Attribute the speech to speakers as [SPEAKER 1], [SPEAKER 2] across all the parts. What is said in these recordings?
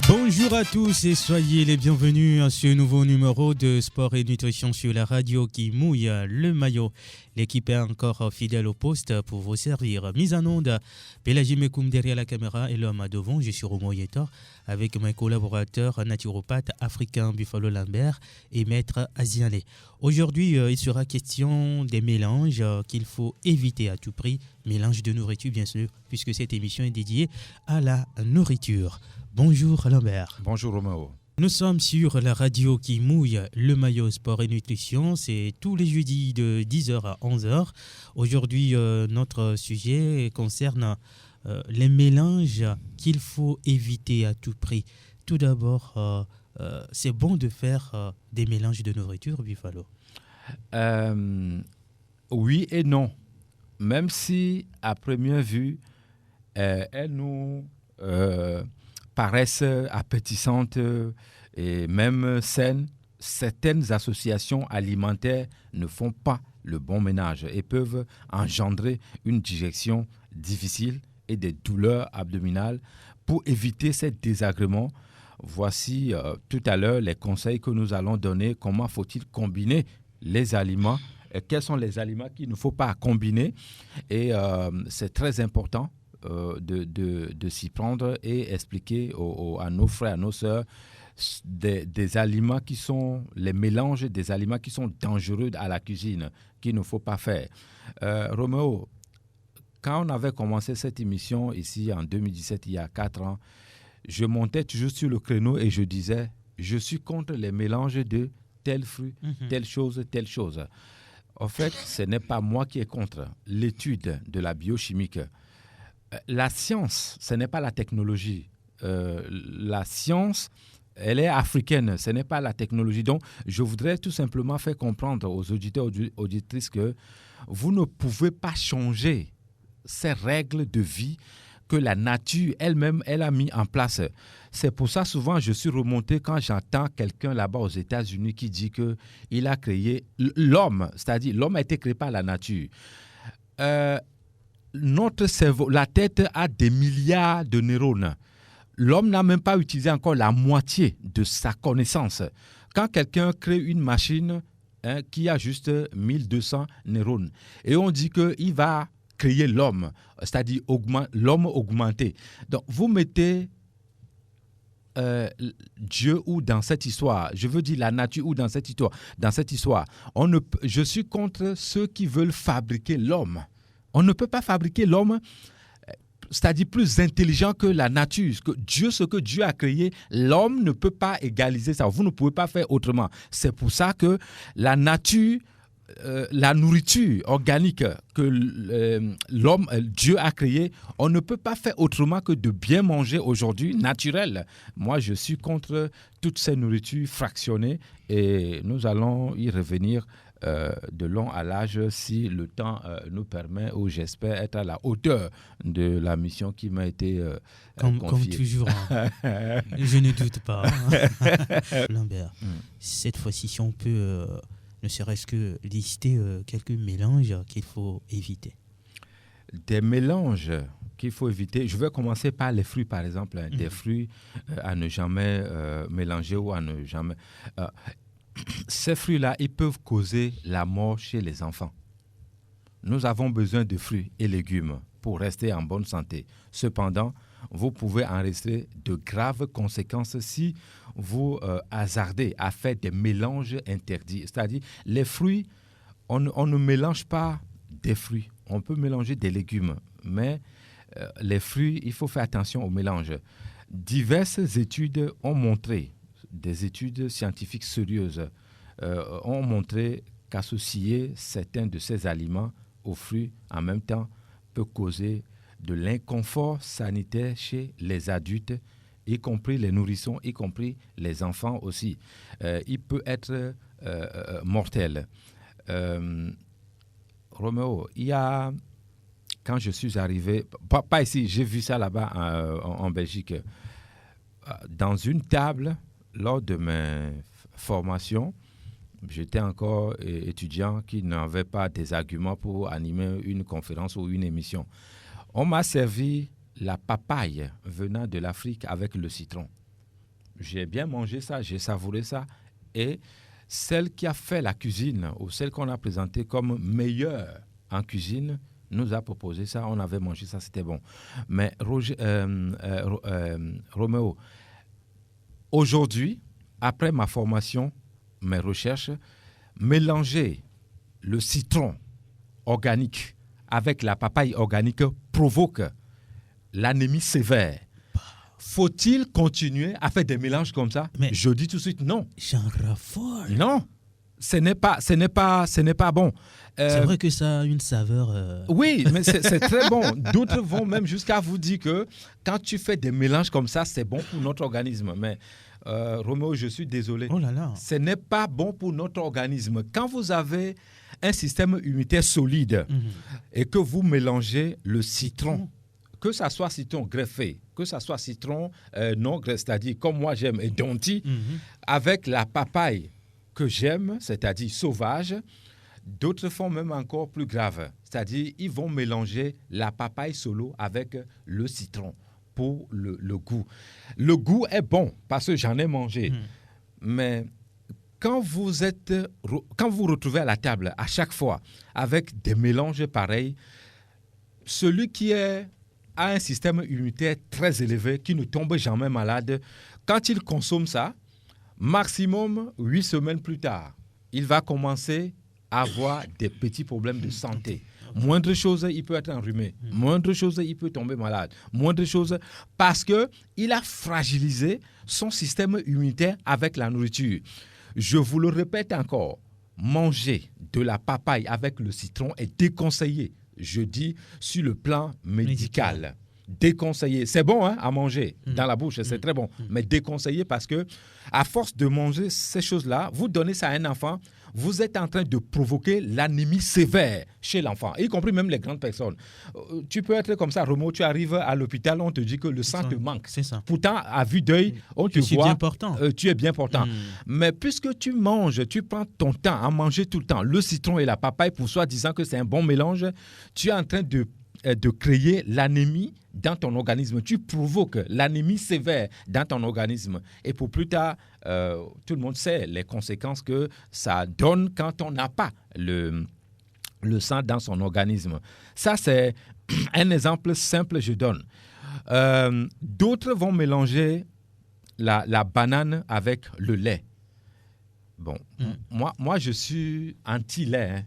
[SPEAKER 1] Bonjour à tous et soyez les bienvenus à ce nouveau numéro de Sport et Nutrition sur la radio qui mouille le maillot. L'équipe est encore fidèle au poste pour vous servir. Mise en onde, Pélagie Mekoum derrière la caméra et l'homme à devant. Je suis Romo Yetor avec mes collaborateurs naturopathes africains Buffalo Lambert et Maître Azianlé. Aujourd'hui, il sera question des mélanges qu'il faut éviter à tout prix. Mélange de nourriture, bien sûr, puisque cette émission est dédiée à la nourriture. Bonjour Lambert.
[SPEAKER 2] Bonjour Roméo.
[SPEAKER 1] Nous sommes sur la radio qui mouille le maillot sport et nutrition. C'est tous les jeudis de 10h à 11h. Aujourd'hui, notre sujet concerne les mélanges qu'il faut éviter à tout prix. Tout d'abord, c'est bon de faire des mélanges de nourriture, Buffalo?
[SPEAKER 2] Oui et non. Même si, à première vue, elles nous paraissent appétissantes et même saines, certaines associations alimentaires ne font pas le bon ménage et peuvent engendrer une digestion difficile et des douleurs abdominales. Pour éviter ces désagréments, voici tout à l'heure les conseils que nous allons donner. Comment faut-il combiner les aliments? Quels sont les aliments qu'il ne faut pas combiner? Et c'est très important de s'y prendre et expliquer à nos frères, à nos sœurs, des aliments qui sont les mélanges des aliments qui sont dangereux à la cuisine, qu'il ne faut pas faire. Roméo, quand on avait commencé cette émission ici en 2017, il y a 4 ans, je montais toujours sur le créneau et je disais, je suis contre les mélanges de tel fruit, telle chose, telle chose. En fait, ce n'est pas moi qui est contre l'étude de la biochimique. La science, ce n'est pas la technologie. La science, elle est africaine, ce n'est pas la technologie. Donc, je voudrais tout simplement faire comprendre aux auditeurs et auditrices que vous ne pouvez pas changer ces règles de vie que la nature elle-même, elle a mis en place. C'est pour ça, souvent, je suis remonté quand j'entends quelqu'un là-bas aux États-Unis qui dit qu'il a créé l'homme, c'est-à-dire l'homme a été créé par la nature. Notre cerveau, la tête a des milliards de neurones. L'homme n'a même pas utilisé encore la moitié de sa connaissance. Quand quelqu'un crée une machine qui a juste 1200 neurones et on dit qu'il va créer l'homme, c'est-à-dire l'homme augmenté. Donc, vous mettez Dieu ou dans cette histoire, je veux dire la nature ou dans cette histoire. Je suis contre ceux qui veulent fabriquer l'homme. On ne peut pas fabriquer l'homme, c'est-à-dire plus intelligent que la nature. Ce que Dieu a créé, l'homme ne peut pas égaliser ça. Vous ne pouvez pas faire autrement. C'est pour ça que la nature, la nourriture organique que Dieu a créée, on ne peut pas faire autrement que de bien manger aujourd'hui, naturel. Moi, je suis contre toutes ces nourritures fractionnées et nous allons y revenir de long à large si le temps nous permet, ou j'espère être à la hauteur de la mission qui m'a été confiée.
[SPEAKER 1] Comme toujours, je ne doute pas. Lambert, cette fois-ci, si on peut, ne serait-ce que lister quelques mélanges qu'il faut éviter.
[SPEAKER 2] Des mélanges qu'il faut éviter. Je vais commencer par les fruits, par exemple. Des fruits à ne jamais mélanger ou à ne jamais... Ces fruits-là, ils peuvent causer la mort chez les enfants. Nous avons besoin de fruits et légumes pour rester en bonne santé. Cependant, vous pouvez enregistrer de graves conséquences si vous hasardez à faire des mélanges interdits. C'est-à-dire, les fruits, on ne mélange pas des fruits. On peut mélanger des légumes, mais les fruits, il faut faire attention au mélange. Diverses études ont montré, des études scientifiques sérieuses ont montré qu'associer certains de ces aliments aux fruits en même temps peut causer de l'inconfort sanitaire chez les adultes, y compris les nourrissons, y compris les enfants aussi. Il peut être mortel. Roméo, il y a, quand je suis arrivé, pas ici, j'ai vu ça là-bas en Belgique, dans une table, lors de mes formations, J'étais encore étudiant qui n'avait pas des arguments pour animer une conférence ou une émission. On m'a servi la papaye venant de l'Afrique avec le citron. J'ai bien mangé ça, j'ai savouré ça. Et celle qui a fait la cuisine, ou celle qu'on a présentée comme meilleure en cuisine, nous a proposé ça. On avait mangé ça, c'était bon. Mais Roméo, aujourd'hui, après ma formation, mes recherches, mélanger le citron organique avec la papaye organique provoque l'anémie sévère. Faut-il continuer à faire des mélanges comme ça? Mais je dis tout de suite non.
[SPEAKER 1] J'en raffole.
[SPEAKER 2] Non, ce n'est pas bon.
[SPEAKER 1] C'est vrai que ça a une saveur...
[SPEAKER 2] Oui, mais c'est très bon. D'autres vont même jusqu'à vous dire que quand tu fais des mélanges comme ça, c'est bon pour notre organisme. Mais Roméo, je suis désolé.
[SPEAKER 1] Oh là là.
[SPEAKER 2] Ce n'est pas bon pour notre organisme. Quand vous avez un système immunitaire solide et que vous mélangez le citron, que ça soit citron greffé, que ça soit citron non greffé, c'est-à-dire comme moi j'aime, et donti, avec la papaye que j'aime, c'est-à-dire sauvage, d'autres font même encore plus grave. C'est-à-dire ils vont mélanger la papaye solo avec le citron pour le goût. Le goût est bon parce que j'en ai mangé. Mais quand vous vous retrouvez à la table à chaque fois avec des mélanges pareils, celui qui a un système immunitaire très élevé, qui ne tombe jamais malade, quand il consomme ça, maximum 8 semaines plus tard, il va commencer à avoir des petits problèmes de santé. Moindre chose, il peut être enrhumé. Moindre chose, il peut tomber malade. Moindre chose, parce qu'il a fragilisé son système immunitaire avec la nourriture. Je vous le répète encore, manger de la papaye avec le citron est déconseillé. Je dis sur le plan médical. Déconseillé. C'est bon à manger dans la bouche, c'est très bon. Mais déconseillé parce que à force de manger ces choses-là, vous donnez ça à un enfant, vous êtes en train de provoquer l'anémie sévère chez l'enfant, y compris même les grandes personnes. Tu peux être comme ça, Romo, tu arrives à l'hôpital, on te dit que le sang te manque.
[SPEAKER 1] C'est ça.
[SPEAKER 2] Pourtant, à vue d'œil, on te voit.
[SPEAKER 1] Bien portant.
[SPEAKER 2] Tu es bien portant. Mais puisque tu manges, tu prends ton temps à manger tout le temps, le citron et la papaye, pour soi-disant que c'est un bon mélange, tu es en train de créer l'anémie dans ton organisme. Tu provoques l'anémie sévère dans ton organisme. Et pour plus tard, tout le monde sait les conséquences que ça donne quand on n'a pas le sang dans son organisme. Ça, c'est un exemple simple, je donne. D'autres vont mélanger la banane avec le lait. Bon, moi, je suis anti-lait,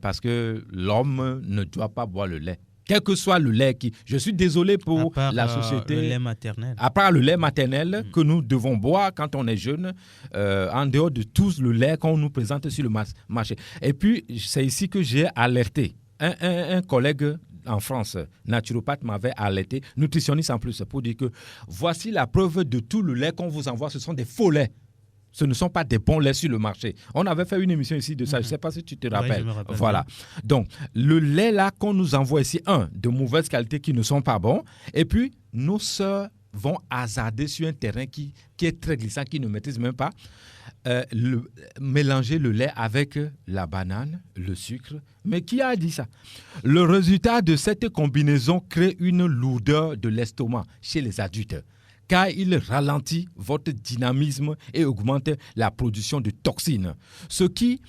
[SPEAKER 2] parce que l'homme ne doit pas boire le lait. Quel que soit le lait je suis désolé pour la société.
[SPEAKER 1] Le lait maternel.
[SPEAKER 2] À part le lait maternel que nous devons boire quand on est jeune, en dehors de tout le lait qu'on nous présente sur le marché. Et puis, c'est ici que j'ai alerté un collègue en France, naturopathe, m'avait alerté, nutritionniste en plus, pour dire que voici la preuve de tout le lait qu'on vous envoie, ce sont des faux laits. Ce ne sont pas des bons laits sur le marché. On avait fait une émission ici de ça. Je ne sais pas si tu te rappelles.
[SPEAKER 1] Oui, je me rappelle.
[SPEAKER 2] Voilà. Donc, le lait là qu'on nous envoie ici, de mauvaise qualité qui ne sont pas bons. Et puis, nos sœurs vont hasarder sur un terrain qui est très glissant, qui ne maîtrise même pas. Mélanger le lait avec la banane, le sucre. Mais qui a dit ça? Le résultat de cette combinaison crée une lourdeur de l'estomac chez les adultes, car il ralentit votre dynamisme et augmente la production de toxines, ce qui,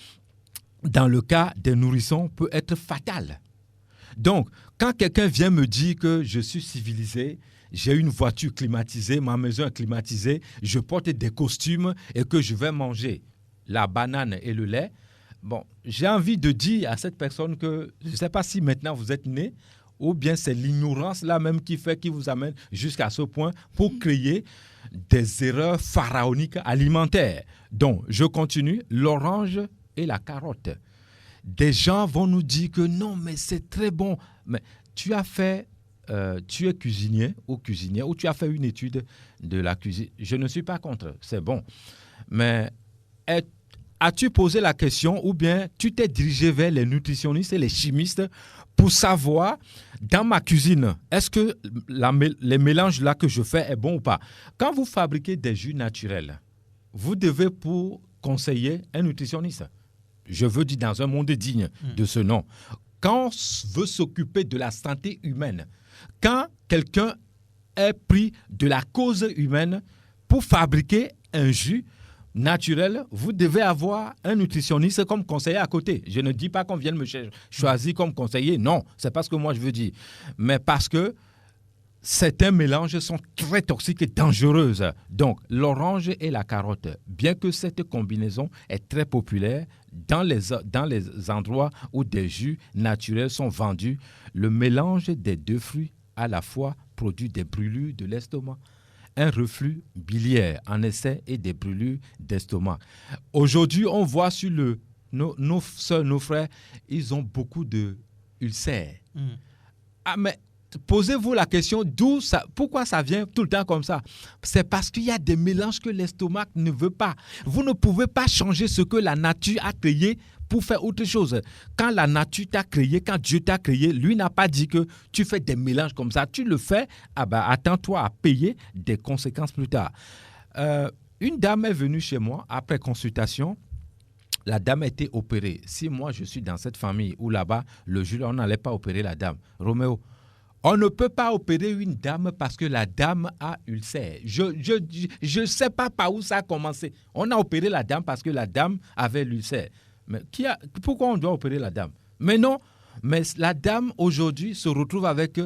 [SPEAKER 2] dans le cas des nourrissons, peut être fatal. Donc, quand quelqu'un vient me dire que je suis civilisé, j'ai une voiture climatisée, ma maison est climatisée, je porte des costumes et que je vais manger la banane et le lait, bon, j'ai envie de dire à cette personne que je ne sais pas si maintenant vous êtes né, ou bien c'est l'ignorance là même qui vous amène jusqu'à ce point pour créer des erreurs pharaoniques alimentaires. Donc, je continue, l'orange et la carotte. Des gens vont nous dire que non, mais c'est très bon. Mais tu es cuisinier ou cuisinière, ou tu as fait une étude de la cuisine. Je ne suis pas contre, c'est bon. Mais as-tu posé la question ou bien tu t'es dirigé vers les nutritionnistes et les chimistes pour savoir, dans ma cuisine, est-ce que les mélanges là que je fais est bon ou pas? Quand vous fabriquez des jus naturels, vous devez, pour conseiller un nutritionniste. Je veux dire dans un monde digne de ce nom. Quand on veut s'occuper de la santé humaine, quand quelqu'un est pris de la cause humaine pour fabriquer un jus naturel, vous devez avoir un nutritionniste comme conseiller à côté. Je ne dis pas qu'on vienne me choisir comme conseiller, non, c'est pas ce que moi je veux dire. Mais parce que certains mélanges sont très toxiques et dangereuses. Donc, l'orange et la carotte, bien que cette combinaison est très populaire, dans les endroits où des jus naturels sont vendus, le mélange des deux fruits à la fois produit des brûlures de l'estomac, un reflux biliaire en excès et des brûlures d'estomac. Aujourd'hui, on voit sur nos soeurs, nos frères, ils ont beaucoup d'ulcères. Ah, mais posez-vous la question, pourquoi ça vient tout le temps comme ça? C'est parce qu'il y a des mélanges que l'estomac ne veut pas. Vous ne pouvez pas changer ce que la nature a créé pour faire autre chose. Quand la nature t'a créé, quand Dieu t'a créé, lui n'a pas dit que tu fais des mélanges comme ça. Tu le fais, attends-toi à payer des conséquences plus tard. Une dame est venue chez moi après consultation. La dame a été opérée. Si moi, je suis dans cette famille où là-bas, le juge, on n'allait pas opérer la dame. Roméo, on ne peut pas opérer une dame parce que la dame a ulcère. Je ne sais pas par où ça a commencé. On a opéré la dame parce que la dame avait l'ulcère. Mais pourquoi on doit opérer la dame? Mais non, mais la dame aujourd'hui se retrouve avec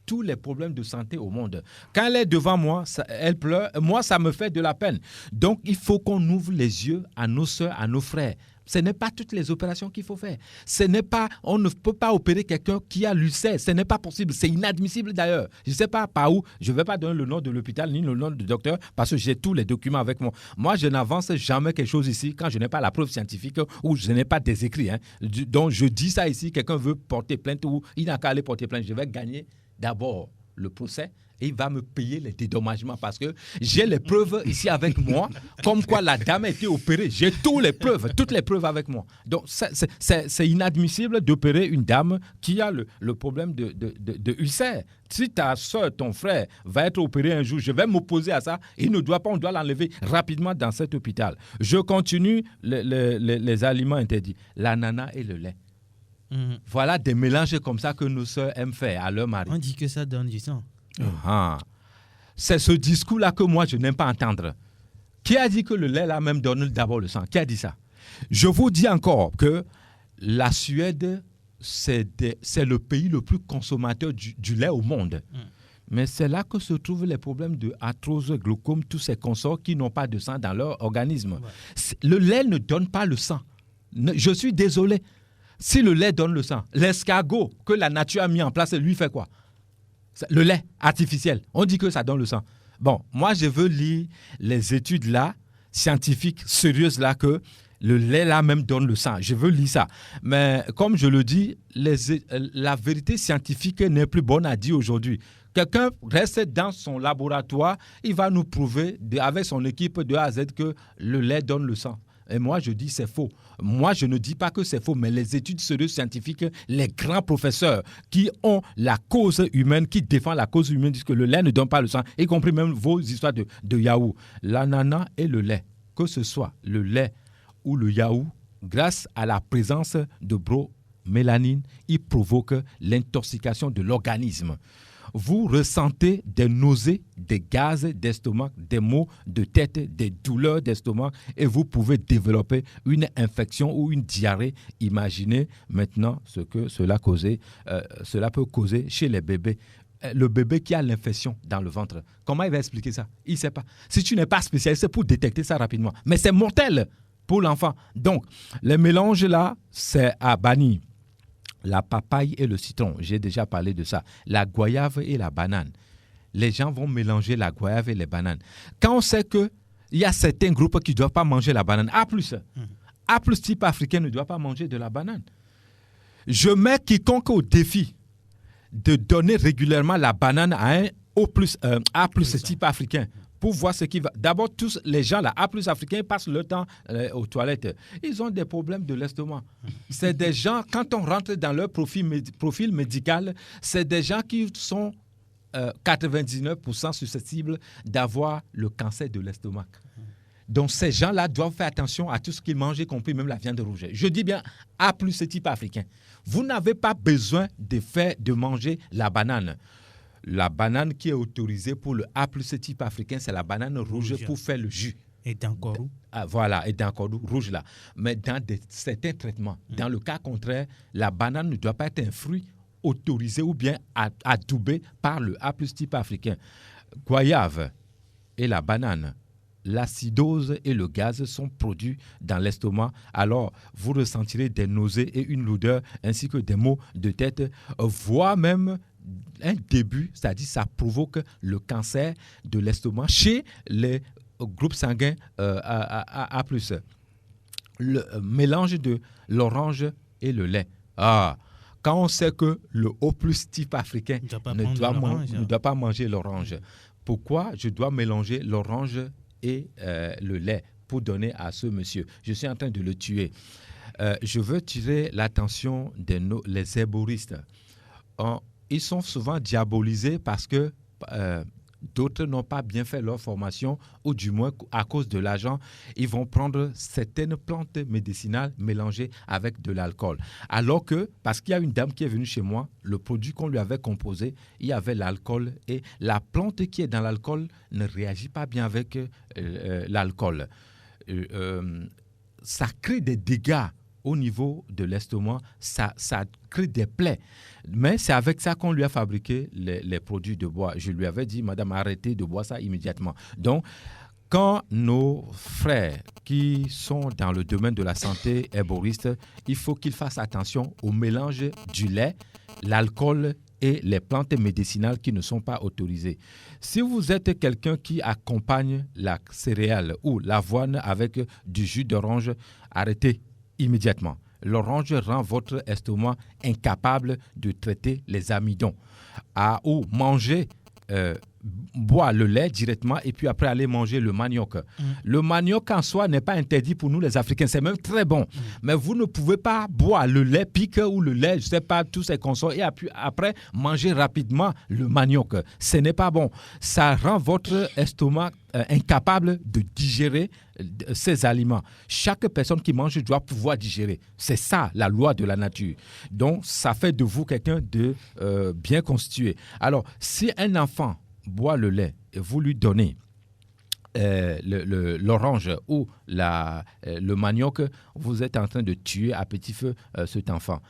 [SPEAKER 2] tous les problèmes de santé au monde. Quand elle est devant moi, elle pleure. Moi, ça me fait de la peine. Donc, il faut qu'on ouvre les yeux à nos soeurs, à nos frères. Ce n'est pas toutes les opérations qu'il faut faire. On ne peut pas opérer quelqu'un qui a l'ulcère. Ce n'est pas possible. C'est inadmissible d'ailleurs. Je ne sais pas par où. Je ne vais pas donner le nom de l'hôpital ni le nom du docteur parce que j'ai tous les documents avec moi. Moi, je n'avance jamais quelque chose ici quand je n'ai pas la preuve scientifique ou je n'ai pas des écrits. Donc, je dis ça ici. Quelqu'un veut porter plainte ou il n'a qu'à aller porter plainte. Je vais gagner d'abord le procès. Et il va me payer les dédommagements parce que j'ai les preuves ici avec moi, comme quoi la dame a été opérée. J'ai toutes les preuves avec moi. Donc, c'est inadmissible d'opérer une dame qui a le problème de ulcère. Si ta soeur, ton frère va être opéré un jour, je vais m'opposer à ça. Il ne doit pas, on doit l'enlever rapidement dans cet hôpital. Je continue les aliments interdits. L'ananas et le lait. Voilà des mélanges comme ça que nos soeurs aiment faire à leur mari.
[SPEAKER 1] On dit que ça donne du sang.
[SPEAKER 2] C'est ce discours-là que moi, je n'aime pas entendre. Qui a dit que le lait, là, même, donne d'abord le sang? Qui a dit ça? Je vous dis encore que la Suède, c'est le pays le plus consommateur du lait au monde. Mais c'est là que se trouvent les problèmes de arthrose, glaucome, tous ces consorts qui n'ont pas de sang dans leur organisme. Ouais. Le lait ne donne pas le sang. Je suis désolé. Si le lait donne le sang, l'escargot que la nature a mis en place, lui fait quoi? Le lait artificiel, on dit que ça donne le sang. Bon, moi, je veux lire les études là, scientifiques, sérieuses là, que le lait là même donne le sang. Je veux lire ça. Mais comme je le dis, la vérité scientifique n'est plus bonne à dire aujourd'hui. Quelqu'un reste dans son laboratoire, il va nous prouver avec son équipe de A à Z que le lait donne le sang. Et moi, je dis c'est faux. Moi, je ne dis pas que c'est faux, mais les études sérieuses scientifiques, les grands professeurs qui ont la cause humaine, qui défendent la cause humaine, disent que le lait ne donne pas le sang, y compris même vos histoires de yaourt. L'ananas et le lait, que ce soit le lait ou le yaourt, grâce à la présence de bromélanine, il provoque l'intoxication de l'organisme. Vous ressentez des nausées, des gaz d'estomac, des maux de tête, des douleurs d'estomac et vous pouvez développer une infection ou une diarrhée. Imaginez maintenant ce que cela peut causer chez les bébés. Le bébé qui a l'infection dans le ventre, comment il va expliquer ça? Il ne sait pas. Si tu n'es pas spécialiste, c'est pour détecter ça rapidement. Mais c'est mortel pour l'enfant. Donc, les mélanges là, c'est à bannir. La papaye et le citron, j'ai déjà parlé de ça. La goyave et la banane. Les gens vont mélanger la goyave et les bananes. Quand on sait qu'il y a certains groupes qui ne doivent pas manger la banane, A+, type africain ne doit pas manger de la banane. Je mets quiconque au défi de donner régulièrement la banane à un A+, type africain. Pour voir ce qui va. D'abord, tous les gens là, A+ africains, passent leur temps aux toilettes. Ils ont des problèmes de l'estomac. C'est des gens, quand on rentre dans leur profil médical, c'est des gens qui sont 99% susceptibles d'avoir le cancer de l'estomac. Donc, ces gens-là doivent faire attention à tout ce qu'ils mangent, y compris même la viande rouge. Je dis bien A+, ce type africain. Vous n'avez pas besoin de manger la banane. La banane qui est autorisée pour le A+, ce type africain, c'est la banane rouge pour faire le jus.
[SPEAKER 1] Et d'Ankorou.
[SPEAKER 2] Voilà, et d'Ankorou, rouge là. Mais dans certains traitements, dans le cas contraire, la banane ne doit pas être un fruit autorisé ou bien adoubé par le A+ type africain. Goyave et la banane, l'acidose et le gaz sont produits dans l'estomac. Alors, vous ressentirez des nausées et une lourdeur ainsi que des maux de tête, voire même un début, c'est-à-dire ça provoque le cancer de l'estomac chez les groupes sanguins A+. Le mélange de l'orange et le lait. Quand on sait que le O+ type africain ne doit pas manger l'orange, pourquoi je dois mélanger l'orange et le lait pour donner à ce monsieur? Je suis en train de le tuer. Je veux tirer l'attention des herboristes. Ils sont souvent diabolisés parce que d'autres n'ont pas bien fait leur formation ou du moins à cause de l'argent, ils vont prendre certaines plantes médicinales mélangées avec de l'alcool. Alors que, parce qu'il y a une dame qui est venue chez moi, le produit qu'on lui avait composé, il y avait l'alcool et la plante qui est dans l'alcool ne réagit pas bien avec l'alcool. Ça crée des dégâts au niveau de l'estomac, ça crée des plaies. Mais c'est avec ça qu'on lui a fabriqué les produits de bois. Je lui avais dit, madame, arrêtez de boire ça immédiatement. Donc, quand nos frères qui sont dans le domaine de la santé herboristes, il faut qu'ils fassent attention au mélange du lait, l'alcool et les plantes médicinales qui ne sont pas autorisées. Si vous êtes quelqu'un qui accompagne la céréale ou l'avoine avec du jus d'orange, arrêtez immédiatement. L'orange rend votre estomac incapable de traiter les amidons. Ou manger, boire le lait directement et puis après aller manger le manioc. Le manioc en soi n'est pas interdit pour nous les Africains, c'est même très bon. Mais vous ne pouvez pas boire le lait pique ou le lait, je ne sais pas, tous ces consorts et après manger rapidement le manioc. Ce n'est pas bon. Ça rend votre estomac incapable de digérer ces aliments. Chaque personne qui mange doit pouvoir digérer. C'est ça la loi de la nature. Donc, ça fait de vous quelqu'un de bien constitué. Alors, si un enfant boit le lait et vous lui donnez l'orange ou le manioc, vous êtes en train de tuer à petit feu cet enfant.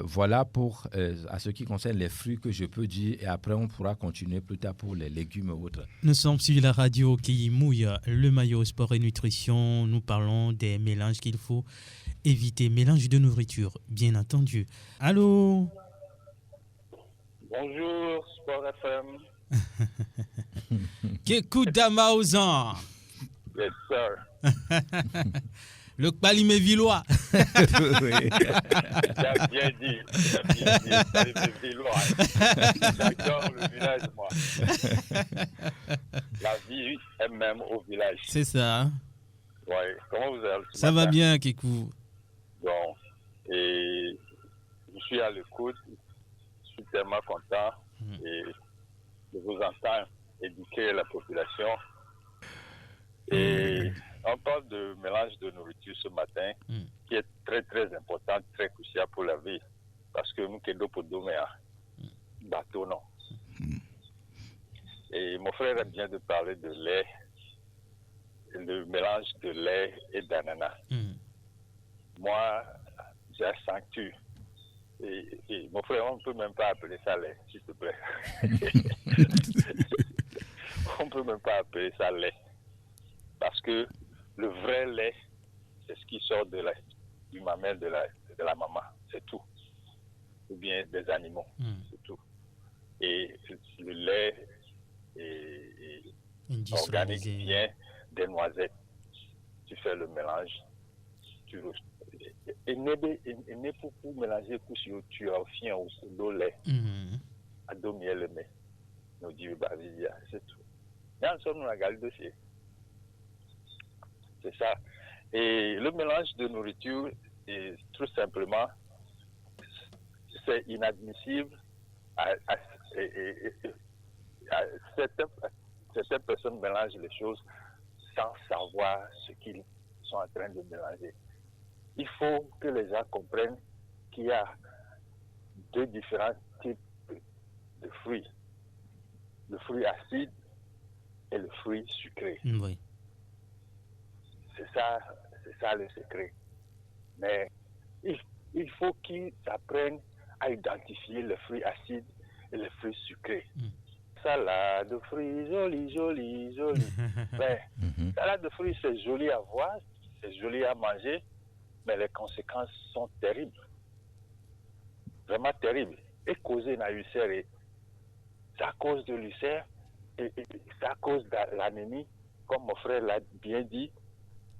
[SPEAKER 2] Voilà pour à ce qui concerne les fruits que je peux dire et après on pourra continuer plus tard pour les légumes ou autres.
[SPEAKER 1] Nous sommes sur la radio qui mouille le maillot sport et nutrition. Nous parlons des mélanges qu'il faut éviter, mélange de nourriture bien entendu. Allô?
[SPEAKER 3] Bonjour Sport FM.
[SPEAKER 1] Qu'écoute Damaouzan.
[SPEAKER 3] Yes sir.
[SPEAKER 1] Le Palimé Villois.
[SPEAKER 3] Tu as bien dit, Palimé Villois. J'adore le village, moi. La vie est même au village.
[SPEAKER 1] C'est ça. Hein?
[SPEAKER 3] Ouais. Comment vous allez?
[SPEAKER 1] Ça va bien, Kékou.
[SPEAKER 3] Bon. Et je suis à l'écoute. Je suis tellement content. Et je vous entends éduquer la population. Et on parle de mélange de nourriture ce matin, qui est très très important, très crucial pour la vie. Parce que nous, Kedo Podomea, bateau non. Et mon frère aime bien de parler de lait, le mélange de lait et d'ananas. Moi, j'accentue. Et mon frère, on ne peut même pas appeler ça lait, s'il te plaît. On ne peut même pas appeler ça lait. Parce que le vrai lait, c'est ce qui sort du mamelle de la maman, c'est tout. Ou bien des animaux, c'est tout. Et le lait est organique vient des noisettes. Tu fais le mélange, et n'est pour mélanger tu as fien ou l'eau lait à dos miel mais nous dit c'est tout. Là nous sommes dans la dossier. C'est ça. Et le mélange de nourriture est tout simplement c'est inadmissible certaines personnes mélangent les choses sans savoir ce qu'ils sont en train de mélanger. Il faut que les gens comprennent qu'il y a deux différents types de fruits. Le fruit acide et le fruit sucré.
[SPEAKER 1] Oui.
[SPEAKER 3] C'est ça le secret. Mais il faut qu'ils apprennent à identifier le fruit acide et le fruit sucré. Salade de fruits, joli. Salade de fruits, c'est joli à voir, c'est joli à manger, mais les conséquences sont terribles. Vraiment terribles. Et causer une ulcère, ça cause de l'ulcère et ça cause de l'anémie, comme mon frère l'a bien dit.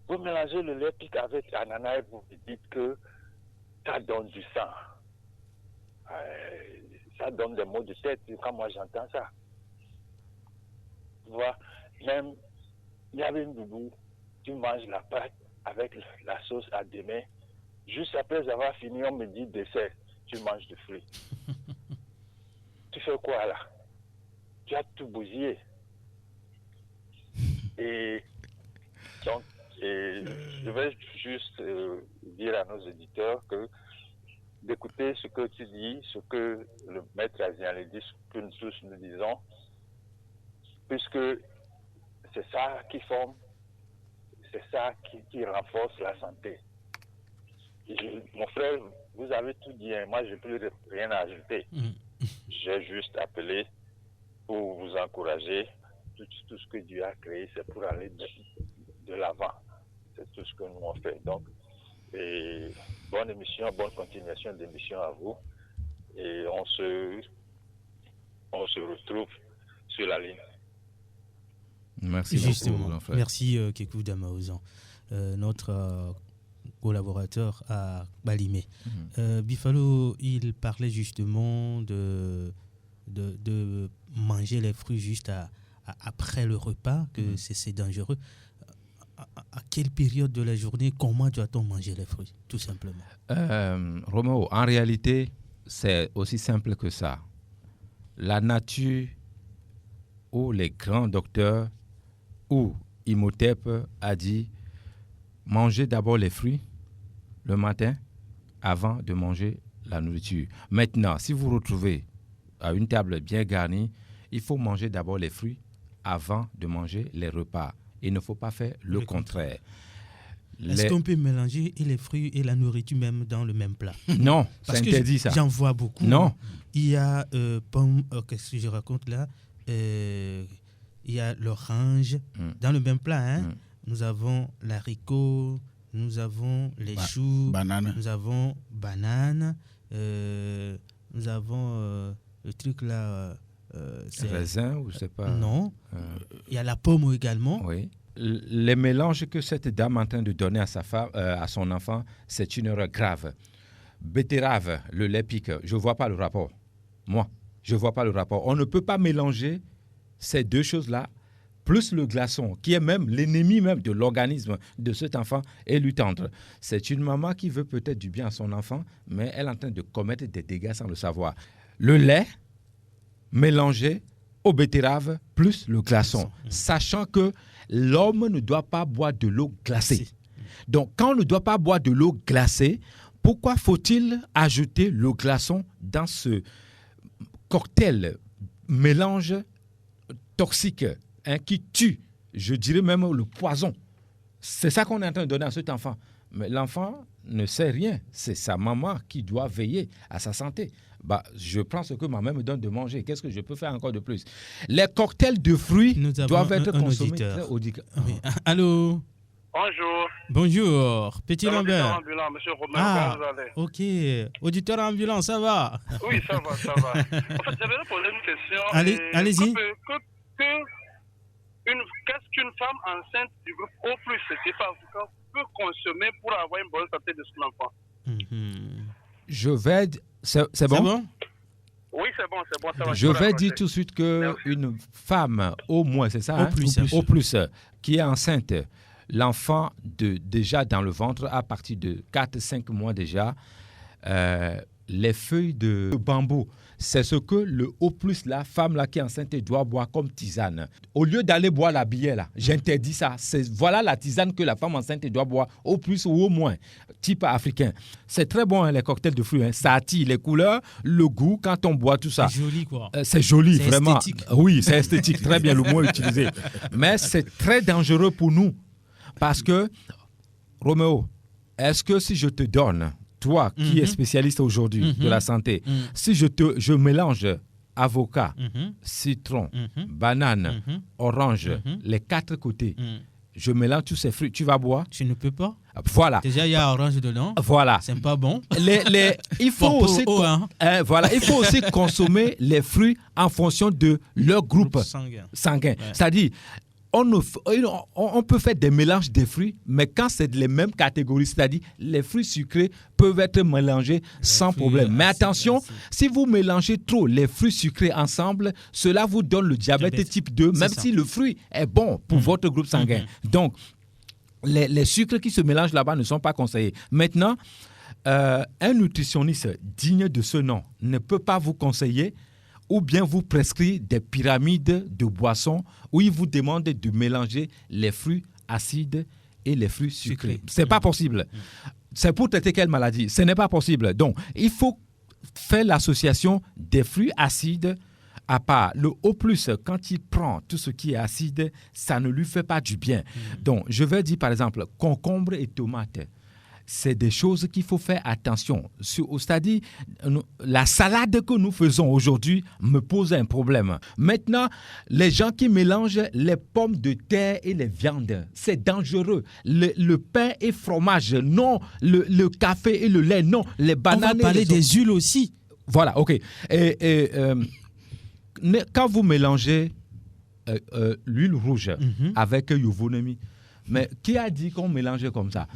[SPEAKER 3] Vous mélangez le lait pique avec ananas et vous dites que ça donne du sang. Ça donne des maux de tête quand moi j'entends ça. Tu vois, même, il y avait une doudou, tu manges la pâte avec la sauce à demain. Juste après avoir fini, on me dit dessert, tu manges du fruit. Tu fais quoi là? Tu as tout bousillé. Et donc, je vais juste dire à nos auditeurs que d'écouter ce que tu dis, ce que le maître Azian dit, ce que nous tous nous disons, puisque c'est ça qui forme, c'est ça qui renforce la santé. Mon frère, vous avez tout dit, hein. Moi je n'ai plus rien à ajouter. J'ai juste appelé pour vous encourager. Tout ce que Dieu a créé, c'est pour aller de l'avant. C'est tout ce que nous on fait. Donc, bonne émission, bonne continuation d'émission à vous. Et on se retrouve sur la ligne.
[SPEAKER 2] Merci
[SPEAKER 1] Justement.
[SPEAKER 2] beaucoup, mon frère.
[SPEAKER 1] Merci Kekou Damaouzan, notre collaborateur à Balimé. Bifalo, il parlait justement de manger les fruits juste après le repas, que c'est dangereux. À quelle période de la journée, comment doit-on manger les fruits, tout simplement?
[SPEAKER 2] Roméo, en réalité, c'est aussi simple que ça. La nature ou les grands docteurs ou Imhotep a dit manger d'abord les fruits le matin avant de manger la nourriture. Maintenant, si vous vous retrouvez à une table bien garnie, il faut manger d'abord les fruits avant de manger les repas. Il ne faut pas faire le contraire.
[SPEAKER 1] Est-ce qu'on peut mélanger les fruits et la nourriture même dans le même plat?
[SPEAKER 2] Non,
[SPEAKER 1] parce
[SPEAKER 2] c'est
[SPEAKER 1] que
[SPEAKER 2] interdit ça.
[SPEAKER 1] J'en vois beaucoup.
[SPEAKER 2] Non.
[SPEAKER 1] Il y a pomme, qu'est-ce que je raconte là? Il y a l'orange dans le même plat. Hein? Nous avons l'haricot, nous avons les choux, nous avons banane, nous avons le truc là.
[SPEAKER 2] C'est raisin ou je sais pas.
[SPEAKER 1] Non. Il y a la pomme également.
[SPEAKER 2] Oui. Les mélanges que cette dame est en train de donner à sa femme, à son enfant, c'est une erreur grave. Betterave, le lait pique, je ne vois pas le rapport. Moi, je ne vois pas le rapport. On ne peut pas mélanger ces deux choses-là, plus le glaçon, qui est même l'ennemi même de l'organisme de cet enfant, et lui tendre. C'est une maman qui veut peut-être du bien à son enfant, mais elle est en train de commettre des dégâts sans le savoir. Le lait mélangé aux betteraves plus le glaçon, sachant que l'homme ne doit pas boire de l'eau glacée. Donc, quand on ne doit pas boire de l'eau glacée, pourquoi faut-il ajouter le glaçon dans ce cocktail, mélange toxique qui tue, je dirais même le poison? C'est ça qu'on est en train de donner à cet enfant. Mais l'enfant ne sait rien. C'est sa maman qui doit veiller à sa santé. Je prends ce que ma mère me donne de manger. Qu'est-ce que je peux faire encore de plus? Les cocktails de fruits doivent être consommés très auditeur.
[SPEAKER 1] Oui. Allô?
[SPEAKER 4] Bonjour.
[SPEAKER 1] Bonjour. Petit Lambert.
[SPEAKER 4] Ambulant, monsieur Romain, comment vous allez?
[SPEAKER 1] Ok. Auditeur ambulant, ça va?
[SPEAKER 4] Oui, ça va, ça va. En fait, j'avais posé une question.
[SPEAKER 1] Allez-y.
[SPEAKER 4] Qu'est-ce qu'une femme enceinte du groupe O+, c'est-à-dire africain, peut consommer pour avoir une bonne santé de son enfant?
[SPEAKER 2] Je vais... C'est bon?
[SPEAKER 4] Oui, c'est bon, ça va.
[SPEAKER 2] Je vais dire tout de suite qu'une femme, au moins, c'est ça? Au plus, qui est enceinte, l'enfant déjà dans le ventre, à partir de 4-5 mois déjà, les feuilles de bambou, c'est ce que le O+, la femme là qui est enceinte doit boire comme tisane. Au lieu d'aller boire la bière là, j'interdis ça. Voilà la tisane que la femme enceinte doit boire, au plus ou au moins, type africain. C'est très bon les cocktails de fruits, ça attire les couleurs, le goût quand on boit tout ça.
[SPEAKER 1] C'est joli quoi.
[SPEAKER 2] C'est joli,
[SPEAKER 1] c'est
[SPEAKER 2] vraiment.
[SPEAKER 1] Esthétique.
[SPEAKER 2] Oui, c'est esthétique, très bien le mot utilisé. Mais c'est très dangereux pour nous parce que, Roméo, est-ce que si je te donne, toi qui es spécialiste aujourd'hui de la santé, si je mélange avocat, citron, banane, orange, les 4 côtés, je mélange tous ces fruits, tu vas boire?
[SPEAKER 1] Tu ne peux pas.
[SPEAKER 2] Voilà.
[SPEAKER 1] Déjà, il y a orange dedans.
[SPEAKER 2] Voilà.
[SPEAKER 1] C'est pas bon.
[SPEAKER 2] Il faut aussi il faut aussi consommer les fruits en fonction de leur groupe sanguin. Ouais. C'est-à-dire, on peut faire des mélanges de fruits, mais quand c'est les mêmes catégories, c'est-à-dire les fruits sucrés peuvent être mélangés sans problème. Mais attention, si vous mélangez trop les fruits sucrés ensemble, cela vous donne le diabète type 2, même si le fruit est bon pour votre groupe sanguin. Donc, les sucres qui se mélangent là-bas ne sont pas conseillés. Maintenant, un nutritionniste digne de ce nom ne peut pas vous conseiller ou bien vous prescrit des pyramides de boissons où il vous demande de mélanger les fruits acides et les fruits sucrés. Ce n'est pas possible. C'est pour traiter quelle maladie? Ce n'est pas possible. Donc, il faut faire l'association des fruits acides à part. Le O+, quand il prend tout ce qui est acide, ça ne lui fait pas du bien. Donc, je vais dire par exemple, concombre et tomate. C'est des choses qu'il faut faire attention. C'est-à-dire, la salade que nous faisons aujourd'hui me pose un problème. Maintenant, les gens qui mélangent les pommes de terre et les viandes, c'est dangereux. Le pain et fromage, non. Le café et le lait, non. Les bananes.
[SPEAKER 1] On va parler des huiles aussi.
[SPEAKER 2] Voilà, ok. Quand vous mélangez l'huile rouge avec yovonomi, mais qui a dit qu'on mélangeait comme ça?